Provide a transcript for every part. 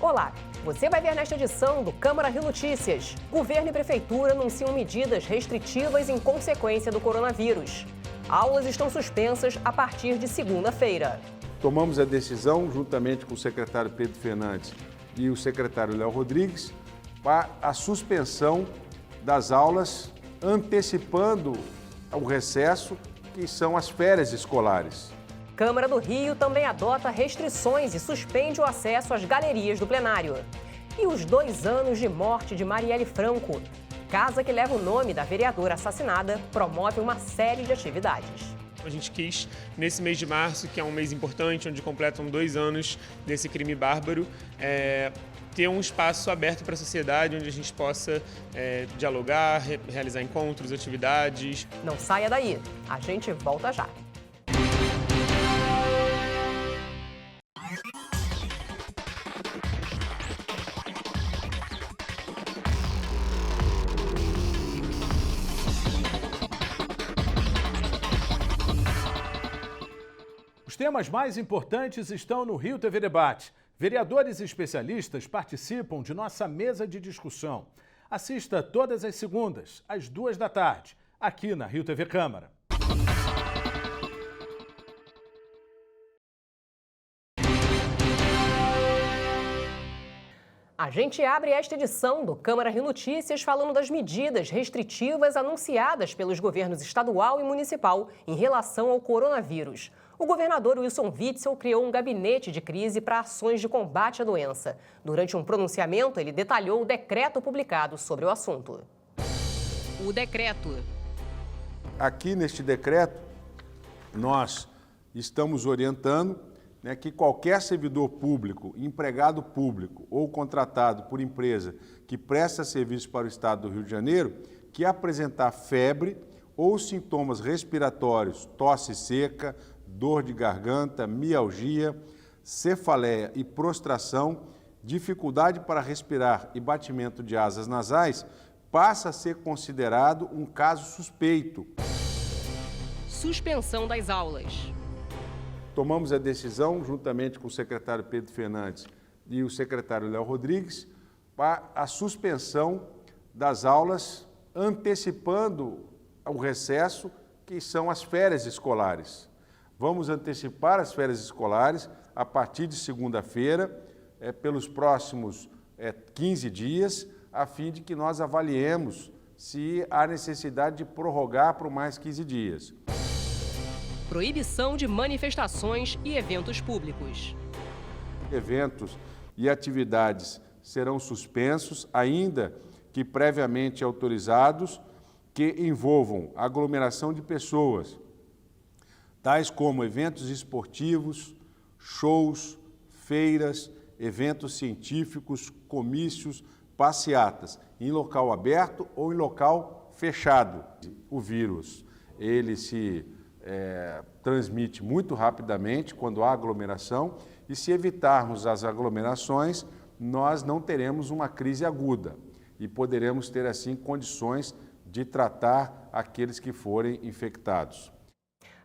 Olá, você vai ver nesta edição do Câmara Rio Notícias. Governo e Prefeitura anunciam medidas restritivas em consequência do coronavírus. Aulas estão suspensas a partir de segunda-feira. Tomamos a decisão, juntamente com o secretário Pedro Fernandes e o secretário Léo Rodrigues, para a suspensão das aulas, antecipando o recesso, que são as férias escolares. Câmara do Rio também adota restrições e suspende o acesso às galerias do plenário. E os 2 anos de morte de Marielle Franco. Casa que leva o nome da vereadora assassinada promove uma série de atividades. A gente quis, nesse mês de março, que é um mês importante, onde completam 2 anos desse crime bárbaro, ter um espaço aberto para a sociedade, onde a gente possa dialogar, realizar encontros, atividades. Não saia daí, a gente volta já. Os temas mais importantes estão no Rio TV Debate. Vereadores e especialistas participam de nossa mesa de discussão. Assista todas as segundas, às 2 da tarde, aqui na Rio TV Câmara. A gente abre esta edição do Câmara Rio Notícias falando das medidas restritivas anunciadas pelos governos estadual e municipal em relação ao coronavírus. O governador Wilson Witzel criou um gabinete de crise para ações de combate à doença. Durante um pronunciamento, ele detalhou o decreto publicado sobre o assunto. O decreto. Aqui neste decreto, nós estamos orientando que qualquer servidor público, empregado público ou contratado por empresa que presta serviço para o Estado do Rio de Janeiro, que apresentar febre ou sintomas respiratórios, tosse seca, dor de garganta, mialgia, cefaleia e prostração, dificuldade para respirar e batimento de asas nasais, passa a ser considerado um caso suspeito. Suspensão das aulas. Tomamos a decisão, juntamente com o secretário Pedro Fernandes e o secretário Léo Rodrigues, para a suspensão das aulas, antecipando o recesso, que são as férias escolares. Vamos antecipar as férias escolares a partir de segunda-feira, pelos próximos 15 dias, a fim de que nós avaliemos se há necessidade de prorrogar por mais 15 dias. Proibição de manifestações e eventos públicos. Eventos e atividades serão suspensos, ainda que previamente autorizados, que envolvam aglomeração de pessoas, tais como eventos esportivos, shows, feiras, eventos científicos, comícios, passeatas, em local aberto ou em local fechado. O vírus, ele se transmite muito rapidamente quando há aglomeração e, se evitarmos as aglomerações, nós não teremos uma crise aguda e poderemos ter, assim, condições de tratar aqueles que forem infectados.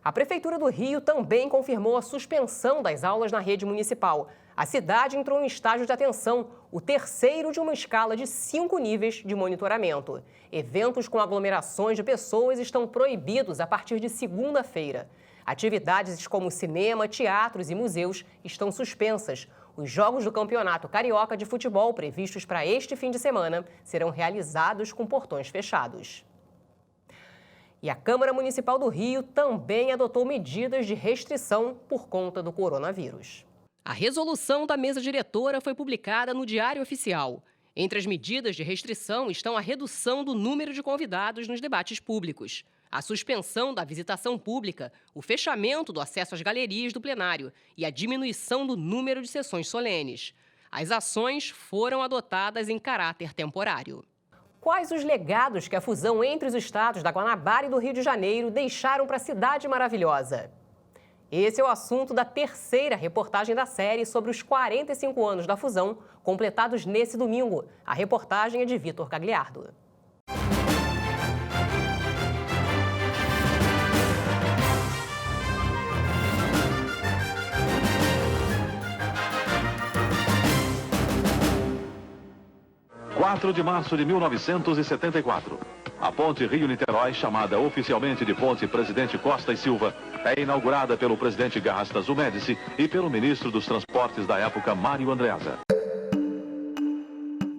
A Prefeitura do Rio também confirmou a suspensão das aulas na rede municipal. A cidade entrou em estágio de atenção, o terceiro de uma escala de 5 níveis de monitoramento. Eventos com aglomerações de pessoas estão proibidos a partir de segunda-feira. Atividades como cinema, teatros e museus estão suspensas. Os jogos do Campeonato Carioca de Futebol, previstos para este fim de semana, serão realizados com portões fechados. E a Câmara Municipal do Rio também adotou medidas de restrição por conta do coronavírus. A resolução da mesa diretora foi publicada no Diário Oficial. Entre as medidas de restrição estão a redução do número de convidados nos debates públicos, a suspensão da visitação pública, o fechamento do acesso às galerias do plenário e a diminuição do número de sessões solenes. As ações foram adotadas em caráter temporário. Quais os legados que a fusão entre os estados da Guanabara e do Rio de Janeiro deixaram para a cidade maravilhosa? Esse é o assunto da terceira reportagem da série sobre os 45 anos da fusão, completados nesse domingo. A reportagem é de Vitor Gagliardo. 4 de março de 1974. A ponte Rio-Niterói, chamada oficialmente de Ponte Presidente Costa e Silva, é inaugurada pelo presidente Garrastazu Médici e pelo ministro dos Transportes da época, Mário Andreasa.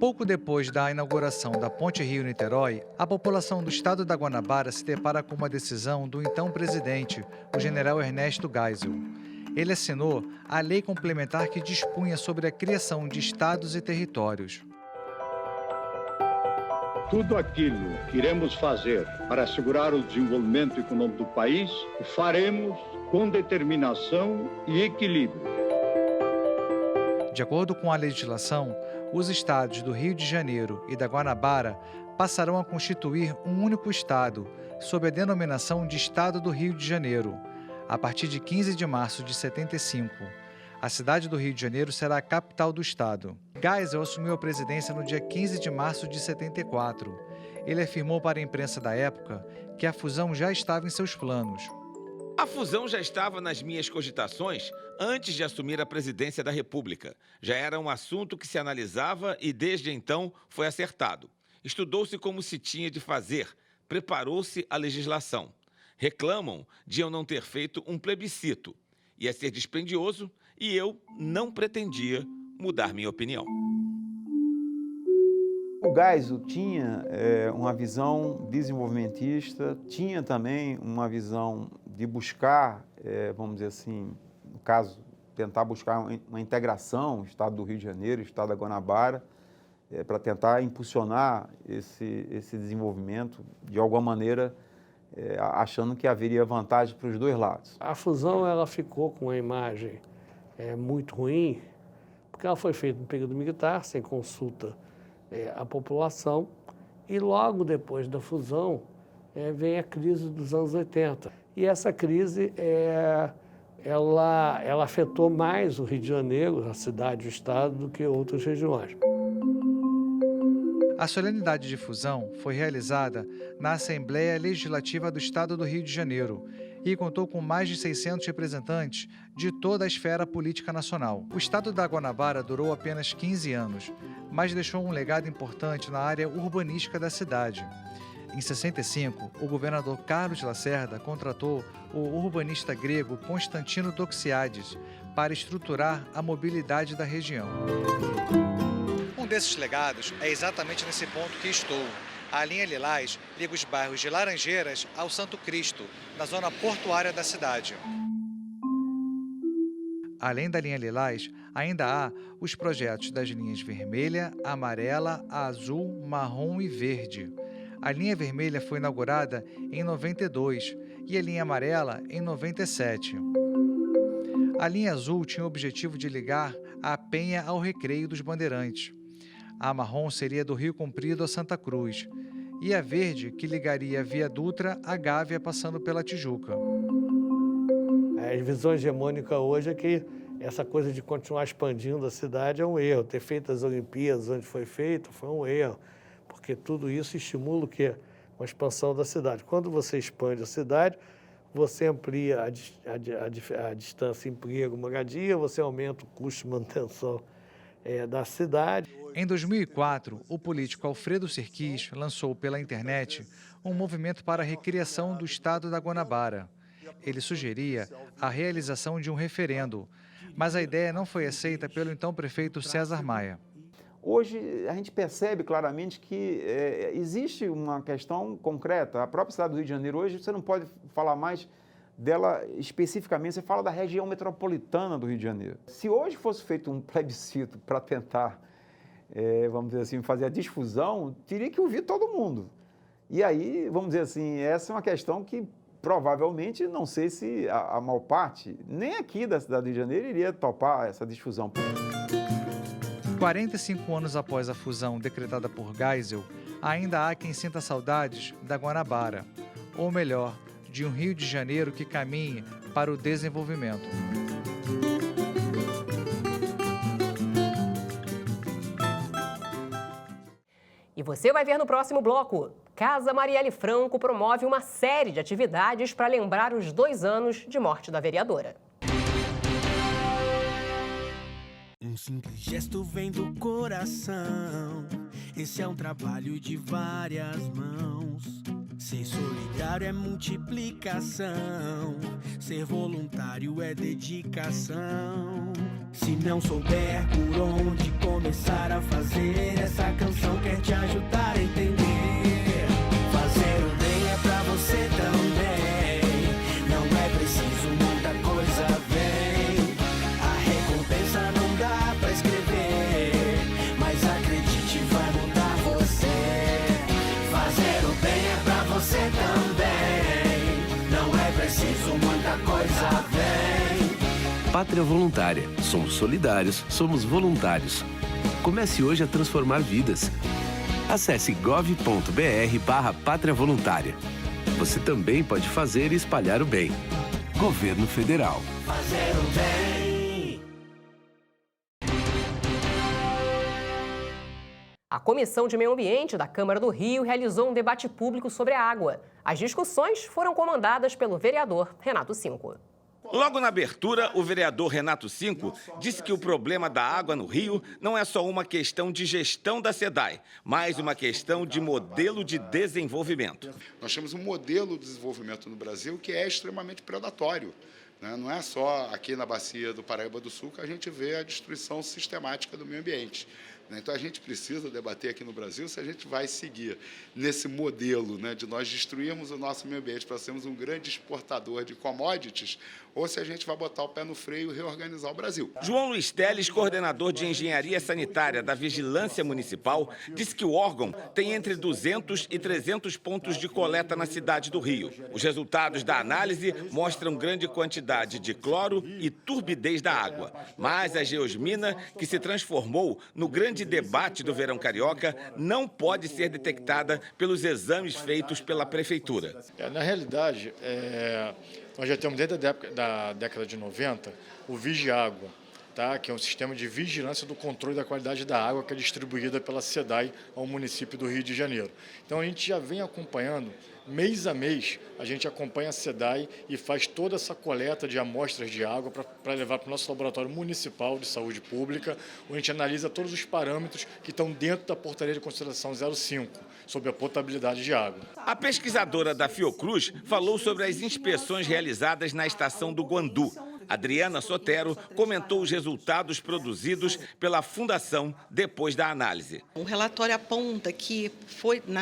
Pouco depois da inauguração da Ponte Rio-Niterói, a população do estado da Guanabara se depara com uma decisão do então presidente, o general Ernesto Geisel. Ele assinou a lei complementar que dispunha sobre a criação de estados e territórios. Tudo aquilo que iremos fazer para assegurar o desenvolvimento econômico do país, o faremos com determinação e equilíbrio. De acordo com a legislação, os estados do Rio de Janeiro e da Guanabara passarão a constituir um único estado, sob a denominação de Estado do Rio de Janeiro, a partir de 15 de março de 75. A cidade do Rio de Janeiro será a capital do estado. Geisel assumiu a presidência no dia 15 de março de 74. Ele afirmou para a imprensa da época que a fusão já estava em seus planos. A fusão já estava nas minhas cogitações antes de assumir a presidência da República. Já era um assunto que se analisava e, desde então, foi acertado. Estudou-se como se tinha de fazer, preparou-se a legislação. Reclamam de eu não ter feito um plebiscito. Ia ser dispendioso e eu não pretendia mudar minha opinião. O Geisel tinha uma visão desenvolvimentista, tinha também uma visão de buscar, vamos dizer assim, no caso, tentar buscar uma integração, Estado do Rio de Janeiro, Estado da Guanabara, para tentar impulsionar esse desenvolvimento, de alguma maneira, achando que haveria vantagem para os dois lados. A fusão ela ficou com uma imagem muito ruim, porque ela foi feita no período militar, sem consulta à população, e logo depois da fusão vem a crise dos anos 80. E essa crise ela afetou mais o Rio de Janeiro, a cidade e o estado, do que outras regiões. A solenidade de fusão foi realizada na Assembleia Legislativa do Estado do Rio de Janeiro e contou com mais de 600 representantes de toda a esfera política nacional. O estado da Guanabara durou apenas 15 anos, mas deixou um legado importante na área urbanística da cidade. Em 65, o governador Carlos Lacerda contratou o urbanista grego Constantino Doxiades para estruturar a mobilidade da região. Um desses legados é exatamente nesse ponto que estou. A linha Lilás liga os bairros de Laranjeiras ao Santo Cristo, na zona portuária da cidade. Além da linha Lilás, ainda há os projetos das linhas vermelha, amarela, azul, marrom e verde. A linha vermelha foi inaugurada em 92 e a linha amarela em 97. A linha azul tinha o objetivo de ligar a Penha ao Recreio dos Bandeirantes. A marrom seria do Rio Comprido a Santa Cruz. E a verde, que ligaria a Via Dutra à Gávea, passando pela Tijuca. A visão hegemônica hoje é que essa coisa de continuar expandindo a cidade é um erro. Ter feito as Olimpíadas onde foi feito foi um erro, porque tudo isso estimula o quê? Uma expansão da cidade. Quando você expande a cidade, você amplia a distância emprego-moradia, você aumenta o custo de manutenção da cidade. Em 2004, o político Alfredo Serquis lançou pela internet um movimento para a recriação do Estado da Guanabara. Ele sugeria a realização de um referendo, mas a ideia não foi aceita pelo então prefeito César Maia. Hoje, a gente percebe claramente que existe uma questão concreta. A própria cidade do Rio de Janeiro, hoje, você não pode falar mais dela especificamente, você fala da região metropolitana do Rio de Janeiro. Se hoje fosse feito um plebiscito para tentar, vamos dizer assim, fazer a difusão, teria que ouvir todo mundo. E aí, vamos dizer assim, essa é uma questão que provavelmente, não sei se a maior parte, nem aqui da cidade do Rio de Janeiro, iria topar essa difusão. 45 anos após a fusão decretada por Geisel, ainda há quem sinta saudades da Guanabara, ou melhor, de um Rio de Janeiro que caminhe para o desenvolvimento. E você vai ver no próximo bloco. Casa Marielle Franco promove uma série de atividades para lembrar os 2 anos de morte da vereadora. Um simples gesto vem do coração. Esse é um trabalho de várias mãos. Ser solidário é multiplicação. Ser voluntário é dedicação. Se não souber por onde começar a fazer, essa canção quer te ajudar a entender. Fazer o bem é pra você também. Não é preciso muita coisa, vem. A recompensa não dá pra escrever, mas acredite, vai mudar você. Fazer o bem é pra você também. Não é preciso muita coisa, vem. Pátria Voluntária. Somos solidários, somos voluntários. Comece hoje a transformar vidas. Acesse gov.br/Pátria Voluntária. Você também pode fazer e espalhar o bem. Governo Federal. Fazer o bem. A Comissão de Meio Ambiente da Câmara do Rio realizou um debate público sobre a água. As discussões foram comandadas pelo vereador Renato Cinco. Logo na abertura, o vereador Renato Cinco disse que o problema da água no Rio não é só uma questão de gestão da SEDAI, mas uma questão de modelo de desenvolvimento. Nós temos um modelo de desenvolvimento no Brasil que é extremamente predatório. Não é só aqui na bacia do Paraíba do Sul que a gente vê a destruição sistemática do meio ambiente. Então, a gente precisa debater aqui no Brasil se a gente vai seguir nesse modelo, de nós destruirmos o nosso meio ambiente para sermos um grande exportador de commodities, ou se a gente vai botar o pé no freio e reorganizar o Brasil. João Luiz Teles, coordenador de Engenharia Sanitária da Vigilância Municipal, disse que o órgão tem entre 200 e 300 pontos de coleta na cidade do Rio. Os resultados da análise mostram grande quantidade de cloro e turbidez da água. Mas a geosmina, que se transformou no grande debate do verão carioca, não pode ser detectada pelos exames feitos pela Prefeitura. Na realidade, nós já temos desde a década de 90 o Vigiágua, que é um sistema de vigilância do controle da qualidade da água que é distribuída pela SEDAI ao município do Rio de Janeiro. Então a gente já vem acompanhando, mês a mês, a gente acompanha a SEDAI e faz toda essa coleta de amostras de água para levar para o nosso laboratório municipal de saúde pública, onde a gente analisa todos os parâmetros que estão dentro da portaria de consideração 05, sobre a potabilidade de água. A pesquisadora da Fiocruz falou sobre as inspeções realizadas na estação do Guandu. Adriana Sotero comentou os resultados produzidos pela Fundação depois da análise. O relatório aponta que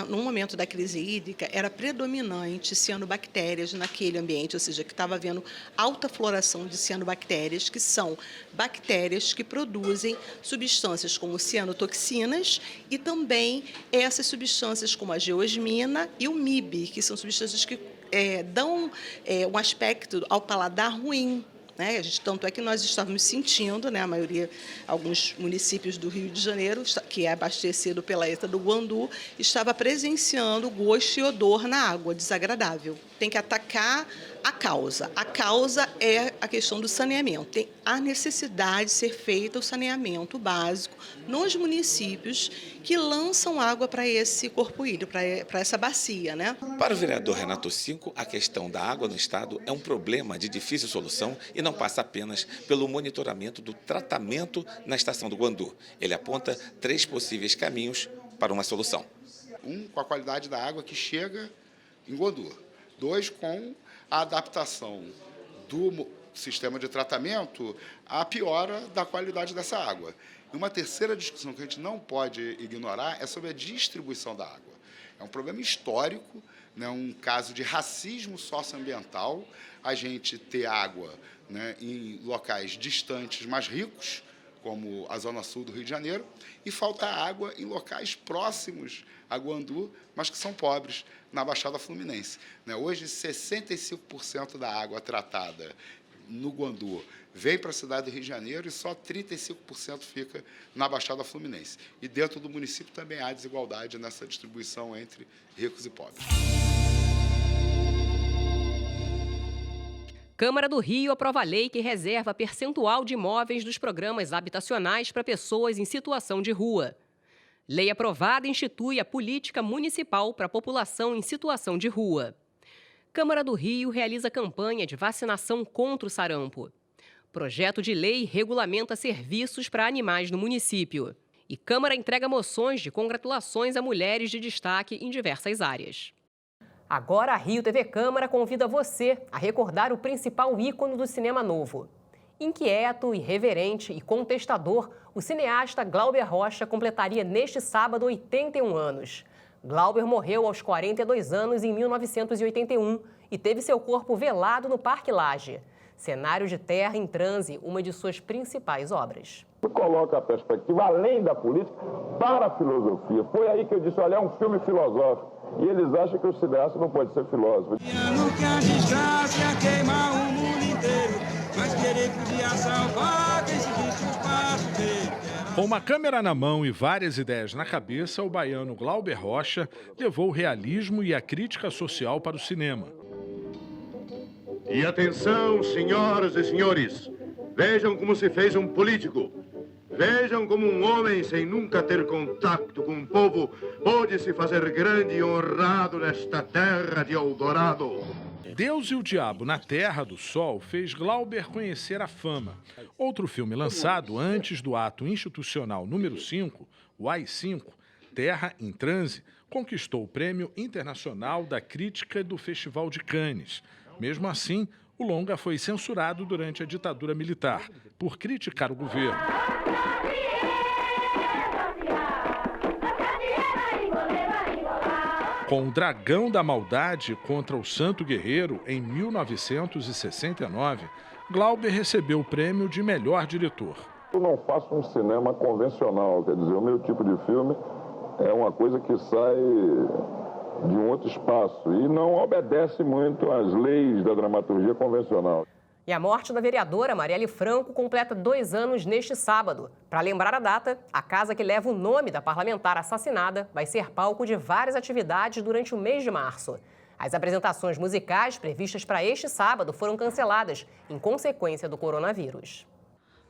no momento da crise hídrica, era predominante cianobactérias naquele ambiente, ou seja, que estava havendo alta floração de cianobactérias, que são bactérias que produzem substâncias como cianotoxinas e também essas substâncias como a geosmina e o MIB, que são substâncias que dão um aspecto ao paladar ruim. Tanto é que nós estávamos sentindo, a maioria, alguns municípios do Rio de Janeiro, que é abastecido pela ETA do Guandu, estava presenciando gosto e odor na água, desagradável. Tem que atacar a causa. A causa é a questão do saneamento. Tem a necessidade de ser feito o saneamento básico nos municípios que lançam água para esse corpo hídrico, para essa bacia. Para o vereador Renato Cinco, a questão da água no estado é um problema de difícil solução e não passa apenas pelo monitoramento do tratamento na estação do Guandu. Ele aponta 3 possíveis caminhos para uma solução. 1, com a qualidade da água que chega em Guandu. 2, com a adaptação do sistema de tratamento à piora da qualidade dessa água. E uma terceira discussão que a gente não pode ignorar é sobre a distribuição da água. É um problema histórico, um caso de racismo socioambiental, a gente ter água em locais distantes, mais ricos, como a Zona Sul do Rio de Janeiro, e faltar água em locais próximos a Guandu, mas que são pobres, na Baixada Fluminense. Hoje, 65% da água tratada no Guandu vem para a cidade do Rio de Janeiro e só 35% fica na Baixada Fluminense. E dentro do município também há desigualdade nessa distribuição entre ricos e pobres. Câmara do Rio aprova a lei que reserva percentual de imóveis dos programas habitacionais para pessoas em situação de rua. Lei aprovada institui a política municipal para a população em situação de rua. Câmara do Rio realiza campanha de vacinação contra o sarampo. Projeto de lei regulamenta serviços para animais no município. E Câmara entrega moções de congratulações a mulheres de destaque em diversas áreas. Agora a Rio TV Câmara convida você a recordar o principal ícone do cinema novo. Inquieto, irreverente e contestador, o cineasta Glauber Rocha completaria neste sábado 81 anos. Glauber morreu aos 42 anos em 1981 e teve seu corpo velado no Parque Lage. Cenário de Terra em Transe, uma de suas principais obras. Coloca a perspectiva além da política para a filosofia. Foi aí que eu disse, olha, é um filme filosófico. E eles acham que o cineasta não pode ser filósofo. Que a desgraça ia queimar o mundo inteiro, mas querer podia salvar quem seguisse os passos dele. Com uma câmera na mão e várias ideias na cabeça, o baiano Glauber Rocha levou o realismo e a crítica social para o cinema. E atenção, senhoras e senhores, vejam como se fez um político. Vejam como um homem, sem nunca ter contato com um povo, pôde se fazer grande e honrado nesta terra de Eldorado. Deus e o Diabo na Terra do Sol fez Glauber conhecer a fama. Outro filme lançado antes do ato institucional número 5, o AI-5, Terra em Transe, conquistou o Prêmio Internacional da Crítica do Festival de Cannes. Mesmo assim, o longa foi censurado durante a ditadura militar, por criticar o governo. Com o Dragão da Maldade contra o Santo Guerreiro, em 1969, Glauber recebeu o prêmio de melhor diretor. Eu não faço um cinema convencional, quer dizer, o meu tipo de filme é uma coisa que sai de um outro espaço e não obedece muito às leis da dramaturgia convencional. E a morte da vereadora Marielle Franco completa 2 anos neste sábado. Para lembrar a data, a casa que leva o nome da parlamentar assassinada vai ser palco de várias atividades durante o mês de março. As apresentações musicais previstas para este sábado foram canceladas em consequência do coronavírus.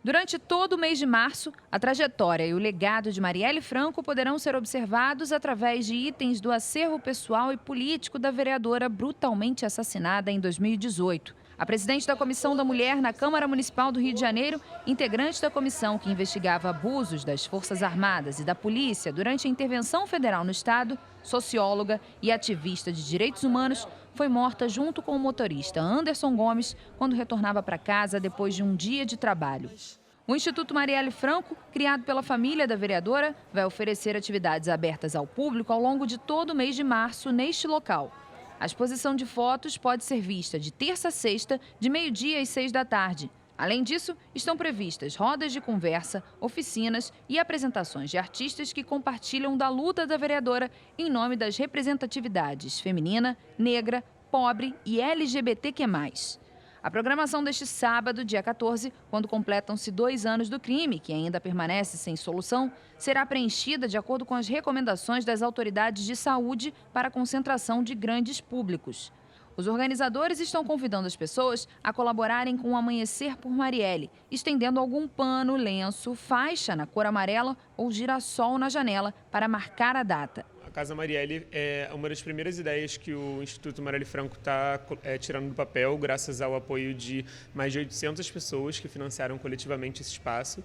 Durante todo o mês de março, a trajetória e o legado de Marielle Franco poderão ser observados através de itens do acervo pessoal e político da vereadora brutalmente assassinada em 2018. A presidente da Comissão da Mulher na Câmara Municipal do Rio de Janeiro, integrante da comissão que investigava abusos das Forças Armadas e da Polícia durante a intervenção federal no Estado, socióloga e ativista de direitos humanos, foi morta junto com o motorista Anderson Gomes quando retornava para casa depois de um dia de trabalho. O Instituto Marielle Franco, criado pela família da vereadora, vai oferecer atividades abertas ao público ao longo de todo o mês de março neste local. A exposição de fotos pode ser vista de terça a sexta, de meio-dia às 6 da tarde. Além disso, estão previstas rodas de conversa, oficinas e apresentações de artistas que compartilham da luta da vereadora em nome das representatividades feminina, negra, pobre e LGBTQ+. A programação deste sábado, dia 14, quando completam-se 2 anos do crime, que ainda permanece sem solução, será preenchida de acordo com as recomendações das autoridades de saúde para a concentração de grandes públicos. Os organizadores estão convidando as pessoas a colaborarem com o Amanhecer por Marielle, estendendo algum pano, lenço, faixa na cor amarela ou girassol na janela para marcar a data. A Casa Marielle é uma das primeiras ideias que o Instituto Marielle Franco está tirando do papel, graças ao apoio de mais de 800 pessoas que financiaram coletivamente esse espaço.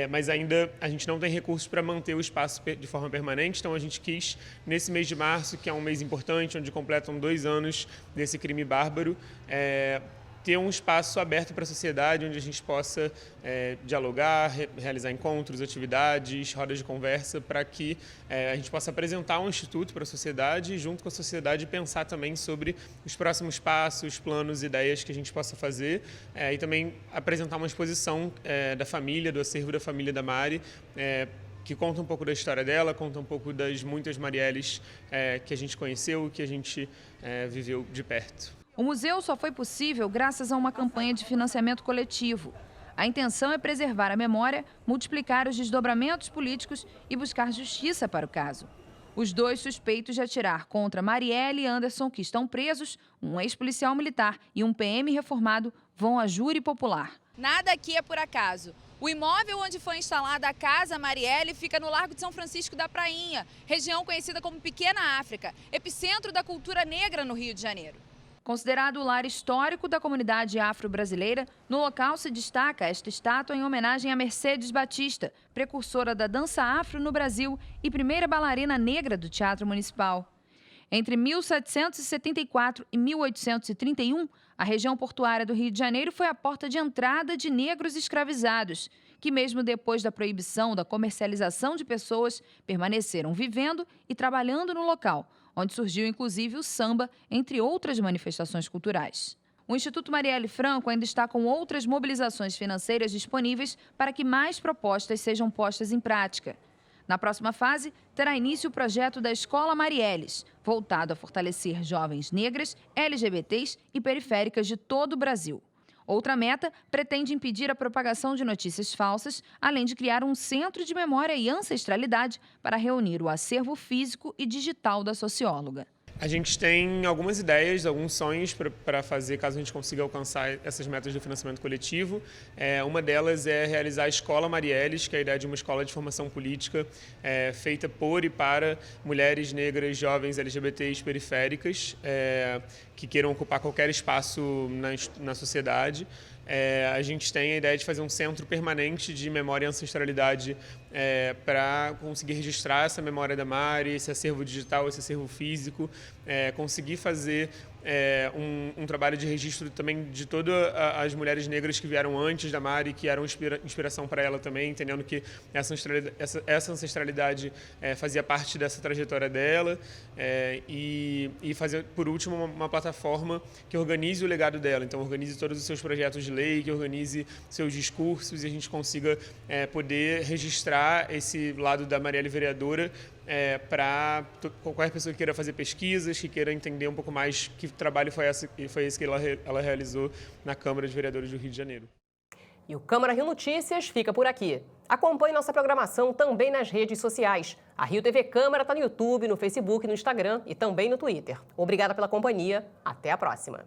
Mas ainda a gente não tem recursos para manter o espaço de forma permanente, então a gente quis, nesse mês de março, que é um mês importante, onde completam 2 anos desse crime bárbaro, ter um espaço aberto para a sociedade, onde a gente possa dialogar, realizar encontros, atividades, rodas de conversa, para que a gente possa apresentar um instituto para a sociedade e, junto com a sociedade, pensar também sobre os próximos passos, planos, ideias que a gente possa fazer e também apresentar uma exposição da família, do acervo da família da Mari, que conta um pouco da história dela, conta um pouco das muitas Marielles que a gente conheceu, que a gente viveu de perto. O museu só foi possível graças a uma campanha de financiamento coletivo. A intenção é preservar a memória, multiplicar os desdobramentos políticos e buscar justiça para o caso. Os 2 suspeitos de atirar contra Marielle e Anderson, que estão presos, um ex-policial militar e um PM reformado, vão a júri popular. Nada aqui é por acaso. O imóvel onde foi instalada a Casa Marielle fica no Largo de São Francisco da Prainha, região conhecida como Pequena África, epicentro da cultura negra no Rio de Janeiro. Considerado o lar histórico da comunidade afro-brasileira, no local se destaca esta estátua em homenagem a Mercedes Batista, precursora da dança afro no Brasil e primeira bailarina negra do Teatro Municipal. Entre 1774 e 1831, a região portuária do Rio de Janeiro foi a porta de entrada de negros escravizados, que mesmo depois da proibição da comercialização de pessoas, permaneceram vivendo e trabalhando no local, onde surgiu inclusive o samba, entre outras manifestações culturais. O Instituto Marielle Franco ainda está com outras mobilizações financeiras disponíveis para que mais propostas sejam postas em prática. Na próxima fase, terá início o projeto da Escola Marielles, voltado a fortalecer jovens negras, LGBTs e periféricas de todo o Brasil. Outra meta pretende impedir a propagação de notícias falsas, além de criar um centro de memória e ancestralidade para reunir o acervo físico e digital da socióloga. A gente tem algumas ideias, alguns sonhos para fazer caso a gente consiga alcançar essas metas do financiamento coletivo. Uma delas é realizar a Escola Marielles, que é a ideia de uma escola de formação política feita por e para mulheres negras, jovens, LGBTs periféricas, que queiram ocupar qualquer espaço na sociedade. A gente tem a ideia de fazer um centro permanente de memória e ancestralidade para conseguir registrar essa memória da Mari, esse acervo digital, esse acervo físico, conseguir fazer um trabalho de registro também de todas as mulheres negras que vieram antes da Mari, que eram inspiração para ela também, entendendo que essa ancestralidade fazia parte dessa trajetória dela, e fazer, por último, uma plataforma que organize o legado dela, então organize todos os seus projetos de lei, que organize seus discursos e a gente consiga poder registrar esse lado da Marielle vereadora para qualquer pessoa que queira fazer pesquisas, que queira entender um pouco mais que trabalho foi esse que ela realizou na Câmara de Vereadores do Rio de Janeiro. E o Câmara Rio Notícias fica por aqui. Acompanhe nossa programação também nas redes sociais. A Rio TV Câmara está no YouTube, no Facebook, no Instagram e também no Twitter. Obrigada pela companhia. Até a próxima.